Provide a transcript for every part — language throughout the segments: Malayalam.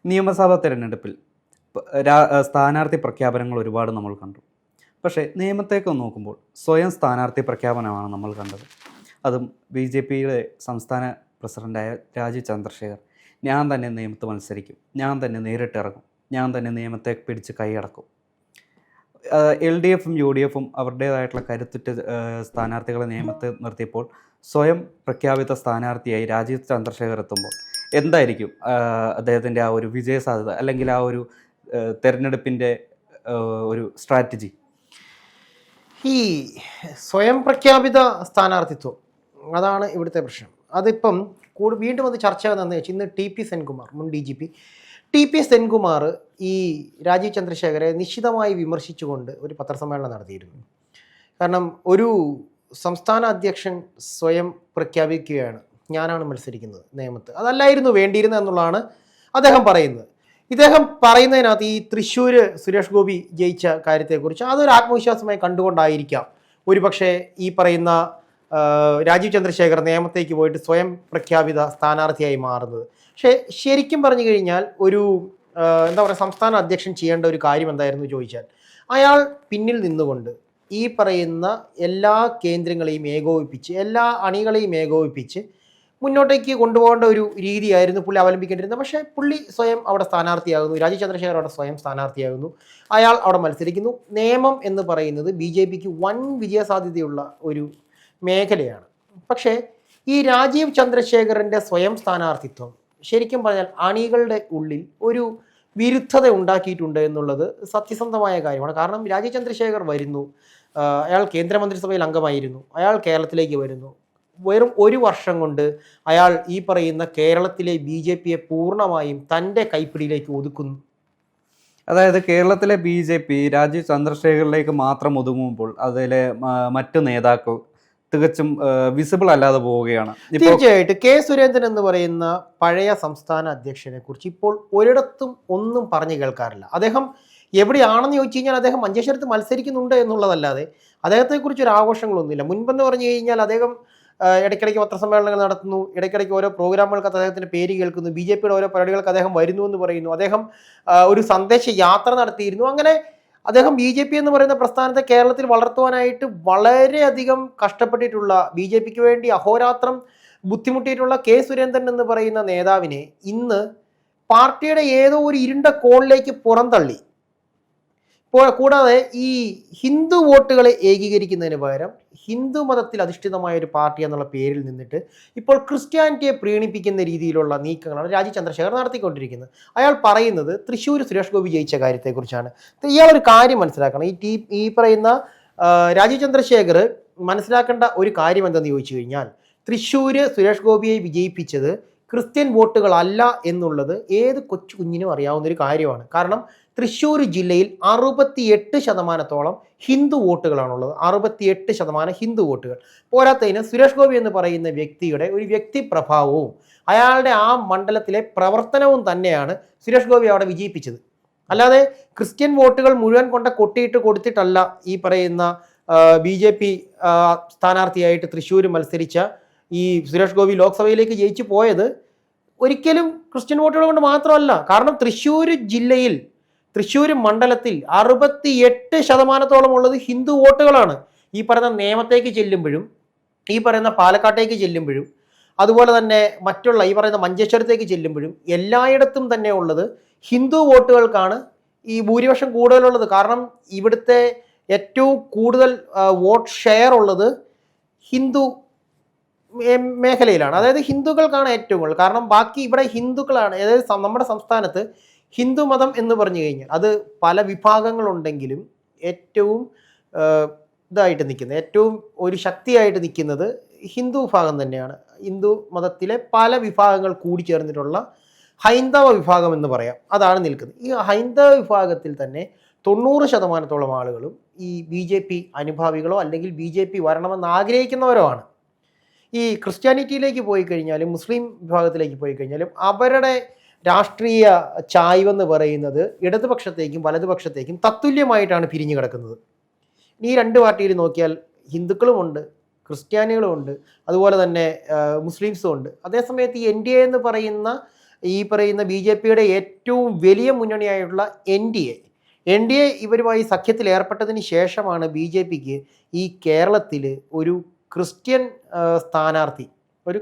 നിയമസഭാ തെരഞ്ഞെടുപ്പിൽ സ്ഥാനാർത്ഥി പ്രഖ്യാപനങ്ങൾ ഒരുപാട് നമ്മൾ കണ്ടു. പക്ഷേ നിയമത്തേക്ക് നോക്കുമ്പോൾ സ്വയം സ്ഥാനാർത്ഥി പ്രഖ്യാപനമാണ് നമ്മൾ കണ്ടത്. അതും BJPയുടെ സംസ്ഥാന പ്രസിഡൻ്റായ രാജീവ് ചന്ദ്രശേഖർ, ഞാൻ തന്നെ നിയമത്ത് മത്സരിക്കും, ഞാൻ തന്നെ നേരിട്ടിറങ്ങും, ഞാൻ തന്നെ നിയമത്തെ പിടിച്ച് കൈയടക്കും. LDFും UDFും അവരുടേതായിട്ടുള്ള കരുത്തുറ്റ സ്ഥാനാർത്ഥികളെ നിയമത്തെ നിർത്തിയപ്പോൾ സ്വയം പ്രഖ്യാപിത സ്ഥാനാർത്ഥിയായി രാജീവ് ചന്ദ്രശേഖർ എത്തുമ്പോൾ എന്തായിരിക്കും അദ്ദേഹത്തിൻ്റെ ആ ഒരു വിജയ സാധ്യത, അല്ലെങ്കിൽ ആ ഒരു തെരഞ്ഞെടുപ്പിൻ്റെ ഒരു സ്ട്രാറ്റജി? ഈ സ്വയം പ്രഖ്യാപിത സ്ഥാനാർത്ഥിത്വം അതാണ് ഇവിടുത്തെ പ്രശ്നം. അതിപ്പം വീണ്ടും അത് ചർച്ച വന്നതെന്ന് വെച്ചാൽ ഇന്ന് TP സെൻകുമാർ, മുൻ DGP TP സെൻകുമാർ ഈ രാജീവ് ചന്ദ്രശേഖരെ നിശിതമായി വിമർശിച്ചുകൊണ്ട് ഒരു പത്രസമ്മേളനം നടത്തിയിരുന്നു. കാരണം ഒരു സംസ്ഥാന അധ്യക്ഷൻ സ്വയം പ്രഖ്യാപിക്കുകയാണ്, ഞാനാണ് മത്സരിക്കുന്നത് നിയമത്ത്, അതല്ലായിരുന്നു വേണ്ടിയിരുന്നത് എന്നുള്ളതാണ് അദ്ദേഹം പറയുന്നത്. ഇദ്ദേഹം പറയുന്നതിനകത്ത് ഈ തൃശ്ശൂർ സുരേഷ് ഗോപി ജയിച്ച കാര്യത്തെക്കുറിച്ച് അതൊരു ആത്മവിശ്വാസമായി കണ്ടുകൊണ്ടായിരിക്കാം ഒരുപക്ഷെ ഈ പറയുന്ന രാജീവ് ചന്ദ്രശേഖർ നിയമത്തേക്ക് പോയിട്ട് സ്വയം പ്രഖ്യാപിത സ്ഥാനാർത്ഥിയായി മാറുന്നത്. പക്ഷേ ശരിക്കും പറഞ്ഞു കഴിഞ്ഞാൽ ഒരു എന്താ പറയുക, സംസ്ഥാന അധ്യക്ഷൻ ചെയ്യേണ്ട ഒരു കാര്യം എന്തായിരുന്നു ചോദിച്ചാൽ, അയാൾ പിന്നിൽ നിന്നുകൊണ്ട് ഈ പറയുന്ന എല്ലാ കേന്ദ്രങ്ങളെയും ഏകോപിപ്പിച്ച്, എല്ലാ അണികളെയും ഏകോപിപ്പിച്ച് മുന്നോട്ടേക്ക് കൊണ്ടുപോകേണ്ട ഒരു രീതിയായിരുന്നു പുള്ളി അവലംബിക്കേണ്ടിരുന്നത്. പക്ഷേ പുള്ളി സ്വയം അവിടെ സ്ഥാനാർത്ഥിയാകുന്നു, രാജീവ് ചന്ദ്രശേഖർ അവിടെ സ്വയം സ്ഥാനാർത്ഥിയാകുന്നു, അയാൾ അവിടെ മത്സരിക്കുന്നു. നിയമം എന്ന് പറയുന്നത് BJPക്ക് വൻ വിജയസാധ്യതയുള്ള ഒരു മേഖലയാണ്. പക്ഷേ ഈ രാജീവ് ചന്ദ്രശേഖറിൻ്റെ സ്വയം സ്ഥാനാർത്ഥിത്വം ശരിക്കും പറഞ്ഞാൽ അണികളുടെ ഉള്ളിൽ ഒരു വിരുദ്ധത ഉണ്ടാക്കിയിട്ടുണ്ട് എന്നുള്ളത് സത്യസന്ധമായ കാര്യമാണ്. കാരണം രാജീവ് ചന്ദ്രശേഖർ വരുന്നു, അയാൾ കേന്ദ്രമന്ത്രിസഭയിൽ അംഗമായിരുന്നു, അയാൾ കേരളത്തിലേക്ക് വരുന്നു, വെറും ഒരു വർഷം കൊണ്ട് അയാൾ ഈ പറയുന്ന കേരളത്തിലെ BJPയെ പൂർണ്ണമായും തൻ്റെ കൈപ്പിടിയിലേക്ക് ഒതുക്കുന്നു. അതായത് കേരളത്തിലെ BJP രാജീവ് ചന്ദ്രശേഖറിലേക്ക് മാത്രം ഒതുങ്ങുമ്പോൾ അതിലെ മറ്റു നേതാക്കൾ തികച്ചും വിസിബിൾ അല്ലാതെ പോവുകയാണ്. തീർച്ചയായിട്ടും K. സുരേന്ദ്രൻ എന്ന് പറയുന്ന പഴയ സംസ്ഥാന അധ്യക്ഷനെ കുറിച്ച് ഇപ്പോൾ ഒരിടത്തും ഒന്നും പറഞ്ഞു കേൾക്കാറില്ല. അദ്ദേഹം എവിടെയാണെന്ന് ചോദിച്ചു കഴിഞ്ഞാൽ അദ്ദേഹം മഞ്ചേശ്വരത്ത് മത്സരിക്കുന്നുണ്ട് എന്നുള്ളതല്ലാതെ അദ്ദേഹത്തെക്കുറിച്ച് ഒരു ആഘോഷങ്ങളൊന്നുമില്ല. മുൻപെന്ന് പറഞ്ഞു കഴിഞ്ഞാൽ അദ്ദേഹം ഇടയ്ക്കിടയ്ക്ക് പത്രസമ്മേളനങ്ങൾ നടത്തുന്നു, ഇടയ്ക്കിടയ്ക്ക് ഓരോ പ്രോഗ്രാമുകൾക്ക് അദ്ദേഹത്തിൻ്റെ പേര് കേൾക്കുന്നു, BJPയുടെ ഓരോ പരിപാടികൾക്ക് അദ്ദേഹം വരുന്നു എന്ന് പറയുന്നു, അദ്ദേഹം ഒരു സന്ദേശ യാത്ര നടത്തിയിരുന്നു. അങ്ങനെ അദ്ദേഹം BJP എന്ന് പറയുന്ന പ്രസ്ഥാനത്തെ കേരളത്തിൽ വളർത്തുവാനായിട്ട് വളരെയധികം കഷ്ടപ്പെട്ടിട്ടുള്ള, BJPക്ക് വേണ്ടി അഹോരാത്രം ബുദ്ധിമുട്ടിയിട്ടുള്ള K. സുരേന്ദ്രൻ എന്ന് പറയുന്ന നേതാവിനെ ഇന്ന് പാർട്ടിയുടെ ഏതോ ഒരു ഇരുണ്ട കോണിലേക്ക് പുറന്തള്ളി. കൂടാതെ ഈ ഹിന്ദു വോട്ടുകളെ ഏകീകരിക്കുന്നതിന് പകരം ഹിന്ദു മതത്തിൽ അധിഷ്ഠിതമായ ഒരു പാർട്ടി എന്നുള്ള പേരിൽ നിന്നിട്ട് ഇപ്പോൾ ക്രിസ്ത്യാനിറ്റിയെ പ്രീണിപ്പിക്കുന്ന രീതിയിലുള്ള നീക്കങ്ങളാണ് രാജീവ് ചന്ദ്രശേഖർ നടത്തിക്കൊണ്ടിരിക്കുന്നത്. അയാൾ പറയുന്നത് തൃശ്ശൂർ സുരേഷ് ഗോപി ജയിച്ച കാര്യത്തെക്കുറിച്ചാണ്. ഇയാളൊരു കാര്യം മനസ്സിലാക്കണം. ഈ പറയുന്ന രാജീവ് ചന്ദ്രശേഖർ മനസ്സിലാക്കേണ്ട ഒരു കാര്യം എന്തെന്ന് ചോദിച്ചു കഴിഞ്ഞാൽ, തൃശ്ശൂർ സുരേഷ് ഗോപിയെ വിജയിപ്പിച്ചത് ക്രിസ്ത്യൻ വോട്ടുകളല്ല എന്നുള്ളത് ഏത് കൊച്ചു കുഞ്ഞിനും അറിയാവുന്നൊരു കാര്യമാണ്. കാരണം തൃശ്ശൂർ ജില്ലയിൽ 68% ഹിന്ദു വോട്ടുകളാണുള്ളത്. 68% ഹിന്ദു വോട്ടുകൾ. പോരാത്തതിന് സുരേഷ് ഗോപി എന്ന് പറയുന്ന വ്യക്തിയുടെ ഒരു വ്യക്തിപ്രഭാവവും അയാളുടെ ആ മണ്ഡലത്തിലെ പ്രവർത്തനവും തന്നെയാണ് സുരേഷ് ഗോപി അവിടെ വിജയിപ്പിച്ചത്. അല്ലാതെ ക്രിസ്ത്യൻ വോട്ടുകൾ മുഴുവൻ കൊട്ടിയിട്ട് കൊടുത്തിട്ടല്ല ഈ പറയുന്ന BJP സ്ഥാനാർത്ഥിയായിട്ട് തൃശ്ശൂർ മത്സരിച്ച ഈ സുരേഷ് ഗോപി ലോക്സഭയിലേക്ക് ജയിച്ചു പോയത് ഒരിക്കലും ക്രിസ്ത്യൻ വോട്ടുകൾ കൊണ്ട് മാത്രമല്ല. കാരണം തൃശ്ശൂർ ജില്ലയിൽ, തൃശ്ശൂർ മണ്ഡലത്തിൽ 68% ഉള്ളത് ഹിന്ദു വോട്ടുകളാണ്. ഈ പറയുന്ന നേമത്തേക്ക് ചെല്ലുമ്പോഴും, ഈ പറയുന്ന പാലക്കാട്ടേക്ക് ചെല്ലുമ്പോഴും, അതുപോലെ തന്നെ മറ്റുള്ള ഈ പറയുന്ന മഞ്ചേശ്വരത്തേക്ക് ചെല്ലുമ്പോഴും എല്ലായിടത്തും തന്നെ ഉള്ളത് ഹിന്ദു വോട്ടുകൾക്കാണ് ഈ ഭൂരിപക്ഷം കൂടുതലുള്ളത്. കാരണം ഇവിടുത്തെ ഏറ്റവും കൂടുതൽ വോട്ട് ഷെയർ ഉള്ളത് ഹിന്ദു മേഖലയിലാണ്. അതായത് ഹിന്ദുക്കൾക്കാണ് ഏറ്റവും കൂടുതൽ. കാരണം ബാക്കി ഇവിടെ ഹിന്ദുക്കളാണ്. അതായത് നമ്മുടെ സംസ്ഥാനത്ത് ഹിന്ദു മതം എന്ന് പറഞ്ഞു കഴിഞ്ഞാൽ അത് പല വിഭാഗങ്ങളുണ്ടെങ്കിലും ഏറ്റവും ഇതായിട്ട് നിൽക്കുന്നത്, ഏറ്റവും ഒരു ശക്തിയായിട്ട് നിൽക്കുന്നത് ഹിന്ദു വിഭാഗം തന്നെയാണ്. ഹിന്ദു മതത്തിലെ പല വിഭാഗങ്ങൾ കൂടിച്ചേർന്നിട്ടുള്ള ഹൈന്ദവ വിഭാഗം എന്ന് പറയാം, അതാണ് നിൽക്കുന്നത്. ഈ ഹൈന്ദവ വിഭാഗത്തിൽ തന്നെ 90% ആളുകളും ഈ BJP അനുഭാവികളോ അല്ലെങ്കിൽ BJP വരണമെന്ന് ആഗ്രഹിക്കുന്നവരോ ആണ്. ഈ ക്രിസ്ത്യാനിറ്റിയിലേക്ക് പോയി കഴിഞ്ഞാലും മുസ്ലിം വിഭാഗത്തിലേക്ക് പോയി കഴിഞ്ഞാലും അവരുടെ രാഷ്ട്രീയ ചായ്വെന്ന് പറയുന്നത് ഇടതുപക്ഷത്തേക്കും വലതുപക്ഷത്തേക്കും തത്തുല്യമായിട്ടാണ് പിരിഞ്ഞു കിടക്കുന്നത്. ഈ രണ്ട് പാർട്ടിയിൽ നോക്കിയാൽ ഹിന്ദുക്കളുമുണ്ട്, ക്രിസ്ത്യാനികളുമുണ്ട്, അതുപോലെ തന്നെ മുസ്ലിംസും ഉണ്ട്. അതേസമയത്ത് ഈ NDA എന്ന് പറയുന്ന ഈ പറയുന്ന BJPയുടെ ഏറ്റവും വലിയ മുന്നണിയായിട്ടുള്ള NDA ഇവരുമായി സഖ്യത്തിൽ ഏർപ്പെട്ടതിന് ശേഷമാണ് BJPക്ക് ഈ കേരളത്തിൽ ഒരു ക്രിസ്ത്യൻ സ്ഥാനാർത്ഥി, ഒരു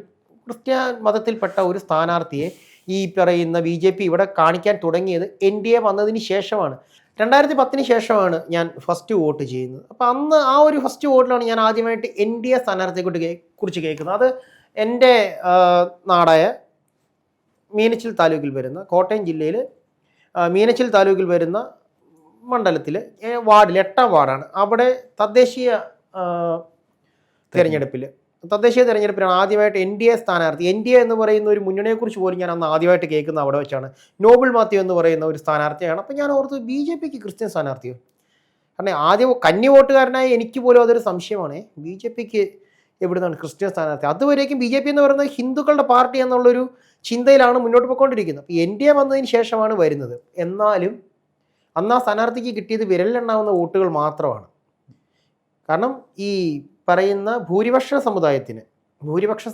ക്രിസ്ത്യൻ മതത്തിൽപ്പെട്ട ഒരു സ്ഥാനാർത്ഥിയെ ഈ പറയുന്ന BJP ഇവിടെ കാണിക്കാൻ തുടങ്ങിയത് NDA വന്നതിന് ശേഷമാണ്. 2010 ശേഷമാണ് ഞാൻ ഫസ്റ്റ് വോട്ട് ചെയ്യുന്നത്. അപ്പോൾ അന്ന് ആ ഒരു ഫസ്റ്റ് വോട്ടിലാണ് ഞാൻ ആദ്യമായിട്ട് NDA സ്ഥാനാർത്ഥിയെ കുറിച്ച് കേൾക്കുന്നത്. അത് എൻ്റെ നാടായ മീനച്ചിൽ താലൂക്കിൽ വരുന്ന, കോട്ടയം ജില്ലയിൽ മീനച്ചിൽ താലൂക്കിൽ വരുന്ന മണ്ഡലത്തിൽ വാർഡിൽ 8ാം വാർഡാണ്. അവിടെ തദ്ദേശീയ തെരഞ്ഞെടുപ്പിലാണ് ആദ്യമായിട്ട് NDA സ്ഥാനാർത്ഥി, NDA എന്ന് പറയുന്ന ഒരു മുന്നണിയെക്കുറിച്ച് പോലും ഞാൻ അന്ന് ആദ്യമായിട്ട് കേൾക്കുന്ന അവിടെ വെച്ചാണ്. നോബിൾ മാത്യു എന്ന് പറയുന്ന ഒരു സ്ഥാനാർത്ഥിയാണ്. അപ്പോൾ ഞാൻ ഓർത്ത് BJPക്ക് ക്രിസ്ത്യൻ സ്ഥാനാർത്ഥിയോ? കാരണം ആദ്യം കന്നി വോട്ടുകാരനായ എനിക്ക് പോലും അതൊരു സംശയമാണ്. BJPക്ക് എവിടുന്നാണ് ക്രിസ്ത്യൻ സ്ഥാനാർത്ഥി? അതുവരേക്കും BJP എന്ന് പറയുന്നത് ഹിന്ദുക്കളുടെ പാർട്ടി എന്നുള്ളൊരു ചിന്തയിലാണ് മുന്നോട്ട് പോയിക്കൊണ്ടിരിക്കുന്നത്. അപ്പോൾ NDA വന്നതിന് ശേഷമാണ് വരുന്നത്. എന്നാലും അന്ന് ആ സ്ഥാനാർത്ഥിക്ക് കിട്ടിയത് വിരലിലെണ്ണാവുന്ന വോട്ടുകൾ മാത്രമാണ്. കാരണം ഈ പറയുന്ന ഭൂരിപക്ഷ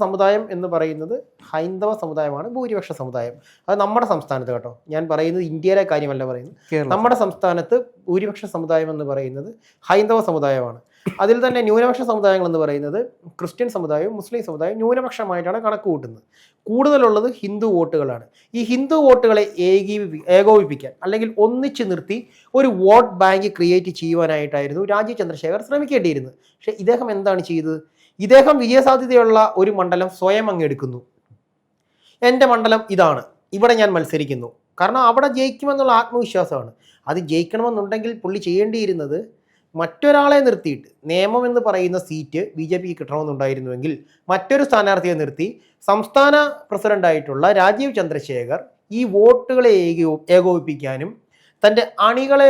സമുദായം എന്ന് പറയുന്നത് ഹൈന്ദവ സമുദായമാണ്. ഭൂരിപക്ഷ സമുദായം അത് നമ്മുടെ സംസ്ഥാനത്ത്, കേട്ടോ, ഞാൻ പറയുന്നത് ഇന്ത്യയിലെ കാര്യമല്ല പറയുന്നത്, നമ്മുടെ സംസ്ഥാനത്ത് ഭൂരിപക്ഷ സമുദായം എന്ന് പറയുന്നത് ഹൈന്ദവ സമുദായമാണ്. അതിൽ തന്നെ ന്യൂനപക്ഷ സമുദായങ്ങൾ എന്ന് പറയുന്നത് ക്രിസ്ത്യൻ സമുദായവും മുസ്ലിം സമുദായവും ന്യൂനപക്ഷമായിട്ടാണ് കണക്ക് കൂട്ടുന്നത്. കൂടുതലുള്ളത് ഹിന്ദു വോട്ടുകളാണ്. ഈ ഹിന്ദു വോട്ടുകളെ ഏകോപിപ്പിക്കാൻ അല്ലെങ്കിൽ ഒന്നിച്ച് നിർത്തി ഒരു വോട്ട് ബാങ്ക് ക്രിയേറ്റ് ചെയ്യുവാനായിട്ടായിരുന്നു രാജീവ് ചന്ദ്രശേഖർ ശ്രമിക്കേണ്ടിയിരുന്നത്. പക്ഷേ ഇദ്ദേഹം എന്താണ് ചെയ്തത്? ഇദ്ദേഹം വിജയസാധ്യതയുള്ള ഒരു മണ്ഡലം സ്വയം അങ്ങെടുക്കുന്നു. എൻ്റെ മണ്ഡലം ഇതാണ്, ഇവിടെ ഞാൻ മത്സരിക്കുന്നു. കാരണം അവിടെ ജയിക്കുമെന്നുള്ള ആത്മവിശ്വാസമാണ്. അത് ജയിക്കണമെന്നുണ്ടെങ്കിൽ പുള്ളി ചെയ്യേണ്ടിയിരുന്നത് മറ്റൊരാളെ നിർത്തിയിട്ട്, നിയമം എന്ന് പറയുന്ന സീറ്റ് BJPക്ക് കിട്ടണമെന്നുണ്ടായിരുന്നുവെങ്കിൽ മറ്റൊരു സ്ഥാനാർത്ഥിയെ നിർത്തി സംസ്ഥാന പ്രസിഡന്റായിട്ടുള്ള രാജീവ് ചന്ദ്രശേഖർ ഈ വോട്ടുകളെ ഏകോപിപ്പിക്കാനും തൻ്റെ അണികളെ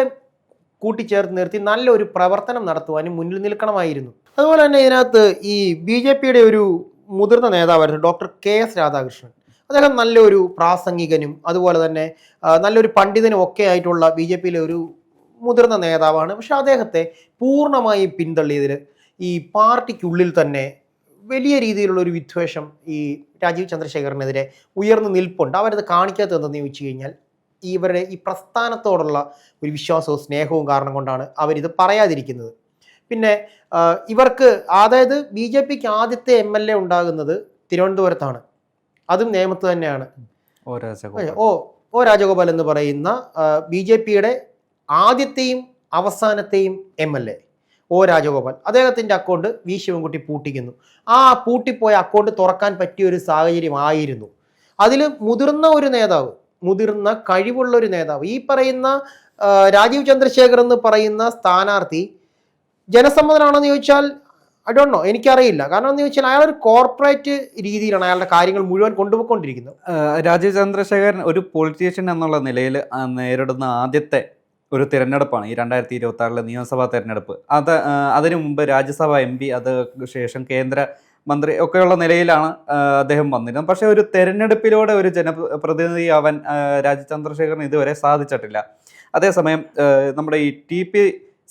കൂട്ടിച്ചേർത്ത് നിർത്തി നല്ലൊരു പ്രവർത്തനം നടത്തുവാനും മുന്നിൽ നിൽക്കണമായിരുന്നു. അതുപോലെ തന്നെ ഇതിനകത്ത് ഈ BJPയുടെ ഒരു മുതിർന്ന നേതാവായിരുന്നു ഡോക്ടർ KS രാധാകൃഷ്ണൻ. അദ്ദേഹം നല്ലൊരു പ്രാസംഗികനും അതുപോലെ തന്നെ നല്ലൊരു പണ്ഡിതനും ഒക്കെ ആയിട്ടുള്ള BJPയിലെ ഒരു മുതിർന്ന നേതാവാണ്. പക്ഷെ അദ്ദേഹത്തെ പൂർണ്ണമായും പിന്തള്ളിയതിൽ ഈ പാർട്ടിക്കുള്ളിൽ തന്നെ വലിയ രീതിയിലുള്ള ഒരു വിദ്വേഷം ഈ രാജീവ് ചന്ദ്രശേഖറിനെതിരെ ഉയർന്നു നിൽപ്പുണ്ട്. അവരത് കാണിക്കാത്തതെന്ന് ചോദിച്ചു കഴിഞ്ഞാൽ ഇവരുടെ ഈ പ്രസ്ഥാനത്തോടുള്ള ഒരു വിശ്വാസവും സ്നേഹവും കാരണം കൊണ്ടാണ് അവരിത് പറയാതിരിക്കുന്നത്. പിന്നെ ഇവർക്ക്, അതായത് BJPക്ക് ആദ്യത്തെ MLA ഉണ്ടാകുന്നത് തിരുവനന്തപുരത്താണ്, അതും നേമത്ത് തന്നെയാണ്. O രാജഗോപാൽ എന്ന് പറയുന്ന BJPയുടെ ആദ്യത്തെയും അവസാനത്തെയും MLA O രാജഗോപാൽ, അദ്ദേഹത്തിൻ്റെ അക്കൗണ്ട് വി ശിവൻകുട്ടി പൂട്ടിക്കുന്നു. ആ പൂട്ടിപ്പോയ അക്കൗണ്ട് തുറക്കാൻ പറ്റിയ ഒരു സാഹചര്യമായിരുന്നു. അതിൽ മുതിർന്ന കഴിവുള്ള ഒരു നേതാവ്, ഈ പറയുന്ന രാജീവ് ചന്ദ്രശേഖർ എന്ന് പറയുന്ന സ്ഥാനാർത്ഥി ജനസമ്മതനാണെന്ന് ചോദിച്ചാൽ ഐ ഡോണ്ട് നോ, എനിക്കറിയില്ല. കാരണം എന്ന് ചോദിച്ചാൽ അയാൾ ഒരു കോർപ്പറേറ്റ് രീതിയിലാണ് അയാളുടെ കാര്യങ്ങൾ മുഴുവൻ കൊണ്ടുപോയിക്കൊണ്ടിരിക്കുന്നത്. രാജീവ് ചന്ദ്രശേഖരൻ ഒരു പൊളിറ്റീഷ്യൻ എന്നുള്ള നിലയിൽ നേരിടുന്ന ആദ്യത്തെ ഒരു തിരഞ്ഞെടുപ്പാണ് ഈ 2026 നിയമസഭാ തിരഞ്ഞെടുപ്പ്. അതിനു മുമ്പ് രാജ്യസഭ MP, അത് ശേഷം കേന്ദ്ര മന്ത്രി ഒക്കെയുള്ള നിലയിലാണ് അദ്ദേഹം വന്നിരുന്നത്. പക്ഷേ ഒരു തെരഞ്ഞെടുപ്പിലൂടെ ഒരു ജനപ്രതിനിധിയാവാൻ രാജീവ് ചന്ദ്രശേഖരന് ഇതുവരെ സാധിച്ചിട്ടില്ല. അതേസമയം നമ്മുടെ ഈ TP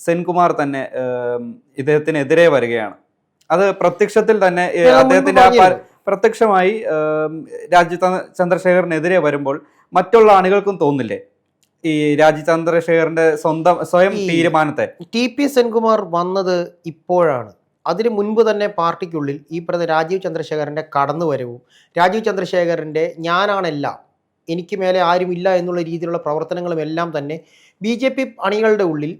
സെൻകുമാർ തന്നെ ഇദ്ദേഹത്തിനെതിരെ വരികയാണ്. അത് പ്രത്യക്ഷത്തിൽ തന്നെ അദ്ദേഹത്തിന്റെ പ്രത്യക്ഷമായി രാജീവ് ചന്ദ്രശേഖരനെതിരെ വരുമ്പോൾ മറ്റുള്ള അണികൾക്കും തോന്നില്ലേ ഈ രാജീവ് ചന്ദ്രശേഖറിന്റെ സ്വയം തീരുമാനത്തെ? TP സെൻകുമാർ വന്നത് ഇപ്പോഴാണ്. അതിന് മുൻപ് തന്നെ പാർട്ടിക്കുള്ളിൽ ഈ പറഞ്ഞ രാജീവ് ചന്ദ്രശേഖരൻ്റെ കടന്നുവരവും രാജീവ് ചന്ദ്രശേഖരൻ്റെ ഞാനാണെല്ലാം, എനിക്ക് മേലെ ആരുമില്ല എന്നുള്ള രീതിയിലുള്ള പ്രവർത്തനങ്ങളും എല്ലാം തന്നെ BJP അണികളുടെ ഉള്ളിൽ,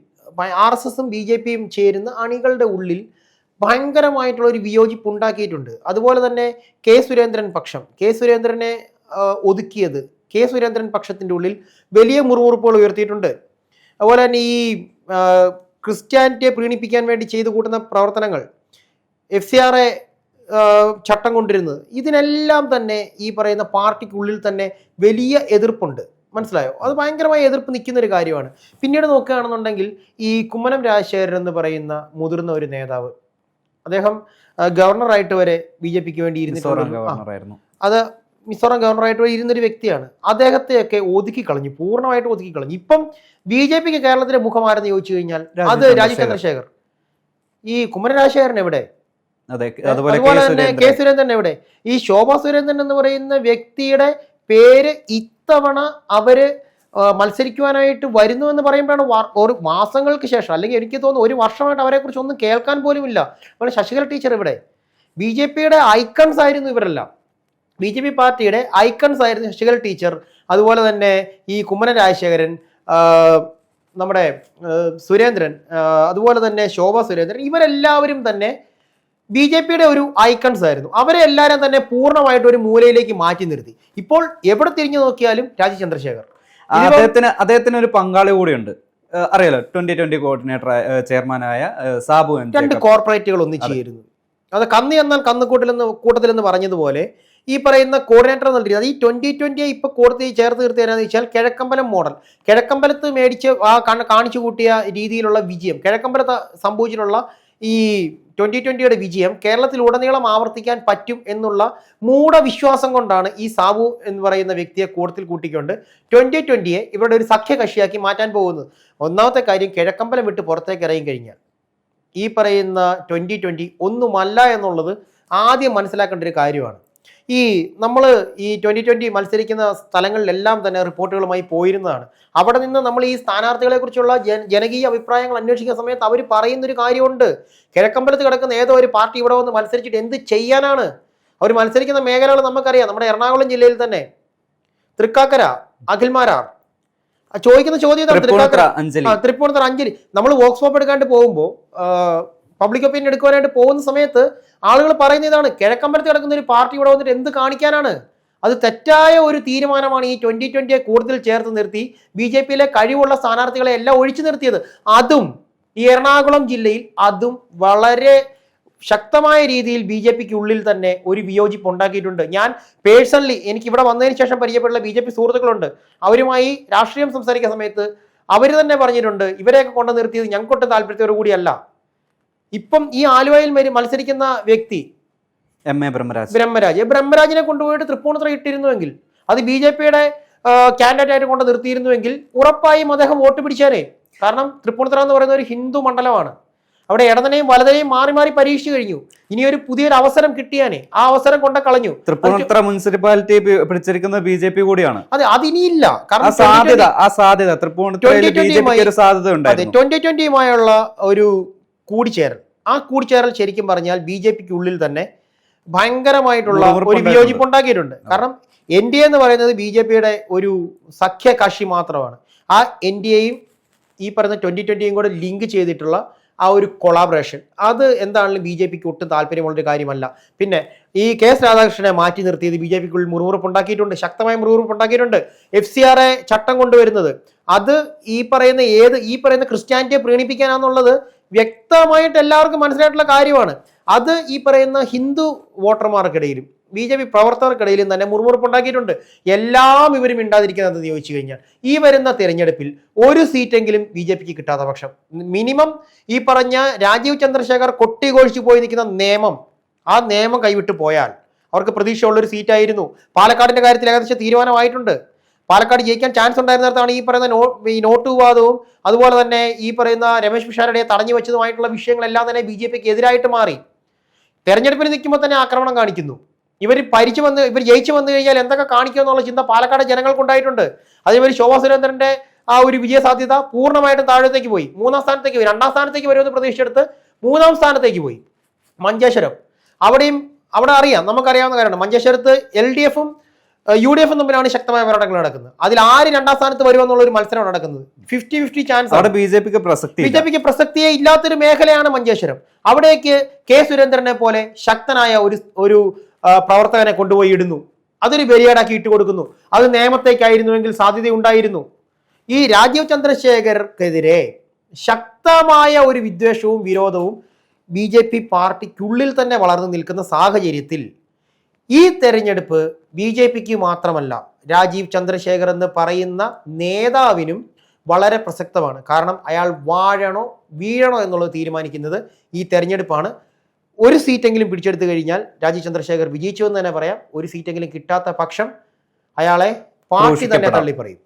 RSSും BJPയും ചേരുന്ന അണികളുടെ ഉള്ളിൽ ഭയങ്കരമായിട്ടുള്ള ഒരു വിയോജിപ്പ് ഉണ്ടാക്കിയിട്ടുണ്ട്. അതുപോലെ തന്നെ സുരേന്ദ്രനെ ഒതുക്കിയത് സുരേന്ദ്രൻ പക്ഷത്തിൻ്റെ ഉള്ളിൽ വലിയ മുറുമുറുപ്പുകൾ ഉയർത്തിയിട്ടുണ്ട്. അതുപോലെ തന്നെ ഈ ക്രിസ്ത്യാനിറ്റിയെ പ്രീണിപ്പിക്കാൻ വേണ്ടി ചെയ്തു കൂട്ടുന്ന പ്രവർത്തനങ്ങൾ, FCRA ചട്ടം കൊണ്ടിരുന്നത്, ഇതിനെല്ലാം തന്നെ ഈ പറയുന്ന പാർട്ടിക്കുള്ളിൽ തന്നെ വലിയ എതിർപ്പുണ്ട്. മനസ്സിലായോ? അത് ഭയങ്കരമായ എതിർപ്പ് നിൽക്കുന്ന ഒരു കാര്യമാണ്. പിന്നീട് നോക്കുകയാണെന്നുണ്ടെങ്കിൽ ഈ കുമ്മനം രാജശേഖരൻ എന്ന് പറയുന്ന മുതിർന്ന ഒരു നേതാവ്, അദ്ദേഹം ഗവർണറായിട്ട് വരെ BJPക്ക് വേണ്ടി ഇരുന്നിട്ടുണ്ട്. അത് മിസോറാം ഗവർണറായിട്ട് വരെ ഇരുന്നൊരു വ്യക്തിയാണ്. അദ്ദേഹത്തെയൊക്കെ പൂർണ്ണമായിട്ട് ഒതുക്കി കളഞ്ഞു. ഇപ്പം BJPക്ക് കേരളത്തിലെ മുഖമാരെന്ന് ചോദിച്ചു കഴിഞ്ഞാൽ അത് രാജീവ് ചന്ദ്രശേഖർ. ഈ കുമ്മനം രാജശേഖരൻ എവിടെ? അതുപോലെ തന്നെ K സുരേന്ദ്രൻ എവിടെ? ഈ ശോഭാ സുരേന്ദ്രൻ എന്ന് പറയുന്ന വ്യക്തിയുടെ പേര് ഇത്തവണ അവര് മത്സരിക്കുവാനായിട്ട് വരുന്നു എന്ന് പറയുമ്പോഴാണ് ഒരു മാസങ്ങൾക്ക് ശേഷം, അല്ലെങ്കിൽ എനിക്ക് തോന്നുന്നു ഒരു വർഷമായിട്ട് അവരെ കുറിച്ച് ഒന്നും കേൾക്കാൻ പോലും ഇല്ല. അപ്പോൾ ശശികല ടീച്ചർ ഇവിടെ BJPയുടെ ഐക്കൺസ് ആയിരുന്നു ഇവരെല്ലാം. BJP പാർട്ടിയുടെ ഐക്കൺസ് ആയിരുന്നു ശശികല ടീച്ചർ, അതുപോലെ തന്നെ ഈ കുമ്മനം രാജശേഖരൻ, നമ്മുടെ സുരേന്ദ്രൻ, അതുപോലെ തന്നെ ശോഭ സുരേന്ദ്രൻ, ഇവരെല്ലാവരും തന്നെ BJPയുടെ ഒരു ഐക്കൺസ് ആയിരുന്നു. അവരെ എല്ലാവരും തന്നെ പൂർണ്ണമായിട്ട് ഒരു മൂലയിലേക്ക് മാറ്റി നിർത്തി. ഇപ്പോൾ എവിടെ തിരിഞ്ഞു നോക്കിയാലും രാജീവ് ചന്ദ്രശേഖർ. അദ്ദേഹത്തിന് ഒരു പങ്കാളി കൂടിയുണ്ട്, അറിയാലോ, 2020 കോർഡിനേറ്റർ ചെയർമാനായ സാബു. 2 കോർപ്പറേറ്റുകൾ ഒന്നിച്ചായിരുന്നു. അത് കന്ന് എന്നാൽ കൂട്ടത്തിലെന്ന് പറഞ്ഞതുപോലെ ഈ പറയുന്ന കോർഡിനേറ്റർ എന്നുള്ള രീതി, അത് ഈ 2020 ഇപ്പൊ കോടതി ചേർത്ത് നിർത്തിയാന്ന് വെച്ചാൽ കിഴക്കമ്പലം മോഡൽ, കിഴക്കമ്പലത്ത് മേടിച്ച് കാണിച്ചു കൂട്ടിയ രീതിയിലുള്ള വിജയം, കിഴക്കമ്പലത്ത് സംഭവിച്ചിട്ടുള്ള ഈ 2020യുടെ വിജയം കേരളത്തിലുടനീളം ആവർത്തിക്കാൻ പറ്റും എന്നുള്ള മൂഢവിശ്വാസം കൊണ്ടാണ് ഈ സാബു എന്ന് പറയുന്ന വ്യക്തിയെ കൂട്ടത്തിൽ കൂട്ടിക്കൊണ്ട് 2020യെ ഇവരുടെ ഒരു സഖ്യകക്ഷിയാക്കി മാറ്റാൻ പോകുന്നത്. ഒന്നാമത്തെ കാര്യം, കിഴക്കമ്പലം വിട്ട് പുറത്തേക്ക് ഇറങ്ങി കഴിഞ്ഞാൽ ഈ പറയുന്ന 2020 ഒന്നുമല്ല എന്നുള്ളത് ആദ്യം മനസ്സിലാക്കേണ്ട ഒരു കാര്യമാണ്. നമ്മൾ ഈ 2020 മത്സരിക്കുന്ന സ്ഥലങ്ങളിലെല്ലാം തന്നെ റിപ്പോർട്ടുകളുമായി പോയിരുന്നതാണ്. അവിടെ നിന്ന് നമ്മൾ ഈ സ്ഥാനാർത്ഥികളെ കുറിച്ചുള്ള ജനകീയ അഭിപ്രായങ്ങൾ അന്വേഷിക്കുന്ന സമയത്ത് അവർ പറയുന്നൊരു കാര്യമുണ്ട്. കിഴക്കമ്പലത്ത് കിടക്കുന്ന ഏതോ ഒരു പാർട്ടി ഇവിടെ വന്ന് മത്സരിച്ചിട്ട് എന്ത് ചെയ്യാനാണ്? അവർ മത്സരിക്കുന്ന മേഖലകൾ നമുക്കറിയാം. നമ്മുടെ എറണാകുളം ജില്ലയിൽ തന്നെ തൃക്കാക്കര, അഖിൽമാരാർ ചോദിക്കുന്ന ചോദ്യം, തൃപ്പൂണിത്തുറ അഞ്ജലി. നമ്മൾ വോക്സ് പോപ്പ് എടുക്കാണ്ട് പോകുമ്പോൾ, പബ്ലിക് ഒപ്പീനിയൻ എടുക്കുവാനായിട്ട് പോകുന്ന സമയത്ത് ആളുകൾ പറയുന്ന ഇതാണ്, കിഴക്കമ്പലത്ത് കിടക്കുന്ന ഒരു പാർട്ടി ഇവിടെ വന്നിട്ട് എന്ത് കാണിക്കാനാണ്? അത് തെറ്റായ ഒരു തീരുമാനമാണ് ഈ 2020യെ കൂടുതൽ ചേർത്ത് നിർത്തി BJPയിലെ കഴിവുള്ള സ്ഥാനാർത്ഥികളെ എല്ലാം ഒഴിച്ചു നിർത്തിയത്. അതും ഈ എറണാകുളം ജില്ലയിൽ അതും വളരെ ശക്തമായ രീതിയിൽ BJPക്ക് ഉള്ളിൽ തന്നെ ഒരു വിയോജിപ്പ് ഉണ്ടാക്കിയിട്ടുണ്ട്. ഞാൻ പേഴ്സണലി എനിക്ക് ഇവിടെ വന്നതിന് ശേഷം പരിചയപ്പെട്ടുള്ള BJP സുഹൃത്തുക്കളുണ്ട്. അവരുമായി രാഷ്ട്രീയം സംസാരിക്കുന്ന സമയത്ത് അവർ തന്നെ പറഞ്ഞിട്ടുണ്ട്, ഇവരെയൊക്കെ കൊണ്ടു നിർത്തിയത് ഞങ്ങൾക്കൊട്ട് താല്പര്യത്തോടു കൂടിയല്ല. ഇപ്പം ഈ ആലുവയിൽ മത്സരിക്കുന്ന വ്യക്തി ബ്രഹ്മരാജിനെ കൊണ്ടുപോയിട്ട് തൃപ്പൂണിത്തുറ ഇട്ടിരുന്നുവെങ്കിൽ, അത് BJPയുടെ കാൻഡിഡേറ്റ് ആയിട്ട് കൊണ്ട് നിർത്തിയിരുന്നുവെങ്കിൽ ഉറപ്പായും അദ്ദേഹം വോട്ട് പിടിച്ചാനേ. കാരണം തൃപ്പൂണിത്തുറ എന്ന് പറയുന്ന ഒരു ഹിന്ദു മണ്ഡലമാണ്. അവിടെ ഇടതനെയും വലതനെയും മാറി മാറി പരീക്ഷിച്ചു കഴിഞ്ഞു. ഇനി ഒരു പുതിയൊരു അവസരം കിട്ടിയാനേ ആ അവസരം കൊണ്ട് കളഞ്ഞു. തൃപ്പൂണിത്തുറ മുനിസിപ്പാലിറ്റി പിടിച്ചിരിക്കുന്ന BJP കൂടിയാണ്. അതെ, അതിനിയില്ല. കാരണം 2020യുമായുള്ള ഒരു കൂടിച്ചേരൽ, ആ കൂടിച്ചേരൽ ശരിക്കും പറഞ്ഞാൽ BJPക്ക് ഉള്ളിൽ തന്നെ ഭയങ്കരമായിട്ടുള്ള ഒരു വിയോജിപ്പ് ഉണ്ടാക്കിയിട്ടുണ്ട്. കാരണം NDA എന്ന് പറയുന്നത് BJPയുടെ ഒരു സഖ്യകക്ഷി മാത്രമാണ്. ആ NDAയും ഈ പറയുന്ന 2020യും കൂടെ ലിങ്ക് ചെയ്തിട്ടുള്ള ആ ഒരു കൊളാബറേഷൻ, അത് എന്താണെങ്കിലും BJPക്ക് ഒട്ടും താല്പര്യമുള്ളൊരു കാര്യമല്ല. പിന്നെ ഈ KS രാധാകൃഷ്ണനെ മാറ്റി നിർത്തിയത് BJPക്കുള്ളിൽ മുറിവുറുപ്പ് ഉണ്ടാക്കിയിട്ടുണ്ട്, ശക്തമായ മുറിവുറുപ്പ് ഉണ്ടാക്കിയിട്ടുണ്ട്. FCRA ചട്ടം കൊണ്ടുവരുന്നത് അത് ഈ പറയുന്ന ക്രിസ്ത്യാനിറ്റിയെ പ്രീണിപ്പിക്കാനാന്നുള്ളത് വ്യക്തമായിട്ട് എല്ലാവർക്കും മനസ്സിലായിട്ടുള്ള കാര്യമാണ്. അത് ഈ പറയുന്ന ഹിന്ദു വോട്ടർമാർക്കിടയിലും BJP പ്രവർത്തകർക്കിടയിലും തന്നെ മുറിവുറുപ്പുണ്ടാക്കിയിട്ടുണ്ട്. എല്ലാം ഇവരും മിണ്ടാതിരിക്കുന്നത് ചോദിച്ചു കഴിഞ്ഞാൽ ഈ വരുന്ന തിരഞ്ഞെടുപ്പിൽ ഒരു സീറ്റെങ്കിലും BJPക്ക് കിട്ടാത്ത പക്ഷം, മിനിമം ഈ പറഞ്ഞ രാജീവ് ചന്ദ്രശേഖർ കൊട്ടിഘോഷിച്ചു പോയി നിൽക്കുന്ന നിയമം, ആ നിയമം കൈവിട്ട് പോയാൽ അവർക്ക് പ്രതീക്ഷയുള്ളൊരു സീറ്റായിരുന്നു. പാലക്കാടിന്റെ കാര്യത്തിൽ ഏകദേശം തീരുമാനമായിട്ടുണ്ട്. പാലക്കാട് ജയിക്കാൻ ചാൻസ് ഉണ്ടായിരുന്നിടത്താണ് ഈ പറയുന്ന നോട്ട് വിവാദവും അതുപോലെ തന്നെ ഈ പറയുന്ന രമേശ് പിഷാരടിയെ തടഞ്ഞു വെച്ചതുമായിട്ടുള്ള വിഷയങ്ങളെല്ലാം തന്നെ BJPക്ക് എതിരായിട്ട് മാറി. തെരഞ്ഞെടുപ്പിൽ നിൽക്കുമ്പോൾ തന്നെ ആക്രമണം കാണിക്കുന്നു. ഇവർ ജയിച്ചു വന്നു കഴിഞ്ഞാൽ എന്തൊക്കെ കാണിക്കുമെന്നുള്ള ചിന്ത പാലക്കാട് ജനങ്ങൾക്കുണ്ടായിട്ടുണ്ട്. അതേപോലെ ശോഭാ സുരേന്ദ്രന്റെ ആ ഒരു വിജയ സാധ്യത പൂർണ്ണമായിട്ടും താഴത്തേക്ക് പോയി. 3ാം സ്ഥാനത്തേക്ക് പോയി. 2ാം സ്ഥാനത്തേക്ക് വരുമെന്ന് പ്രതീക്ഷിച്ചെടുത്ത് 3ാം സ്ഥാനത്തേക്ക് പോയി. മഞ്ചേശ്വരം, അവിടെ അറിയാം, നമുക്കറിയാവുന്ന കാര്യമാണ്. മഞ്ചേശ്വരത്ത് LDFും UDFും തമ്മിലാണ് ശക്തമായ പോരാട്ടങ്ങൾ നടക്കുന്നത്. അതിൽ ആര് 2ാം സ്ഥാനത്ത് വരുമെന്നുള്ള ഒരു മത്സരം നടക്കുന്നത്. 50-50 ചാൻസ്. BJPക്ക് പ്രസക്തിയെ ഇല്ലാത്തൊരു മേഖലയാണ് മഞ്ചേശ്വരം. അവിടേക്ക് K സുരേന്ദ്രനെ പോലെ ശക്തനായ ഒരു പ്രവർത്തകനെ കൊണ്ടുപോയി ഇടുന്നു. അതൊരു ബലിയാടാക്കി ഇട്ട് കൊടുക്കുന്നു. അത് നിയമത്തേക്കായിരുന്നുവെങ്കിൽ സാധ്യതയുണ്ടായിരുന്നു. ഈ രാജീവ് ചന്ദ്രശേഖർക്കെതിരെ ശക്തമായ ഒരു വിദ്വേഷവും വിരോധവും BJP പാർട്ടിക്കുള്ളിൽ തന്നെ വളർന്നു നിൽക്കുന്ന സാഹചര്യത്തിൽ ഈ തെരഞ്ഞെടുപ്പ് BJPക്ക് മാത്രമല്ല, രാജീവ് ചന്ദ്രശേഖർ എന്ന് പറയുന്ന നേതാവിനും വളരെ പ്രസക്തമാണ്. കാരണം അയാൾ വാഴണോ വീഴണോ എന്നുള്ളത് തീരുമാനിക്കുന്നത് ഈ തെരഞ്ഞെടുപ്പാണ്. ഒരു സീറ്റെങ്കിലും പിടിച്ചെടുത്തു കഴിഞ്ഞാൽ രാജീവ് ചന്ദ്രശേഖർ വിജയിച്ചു എന്ന് തന്നെ പറയാം. ഒരു സീറ്റെങ്കിലും കിട്ടാത്ത പക്ഷം അയാളെ പാർട്ടി തന്നെ തള്ളി പറയും.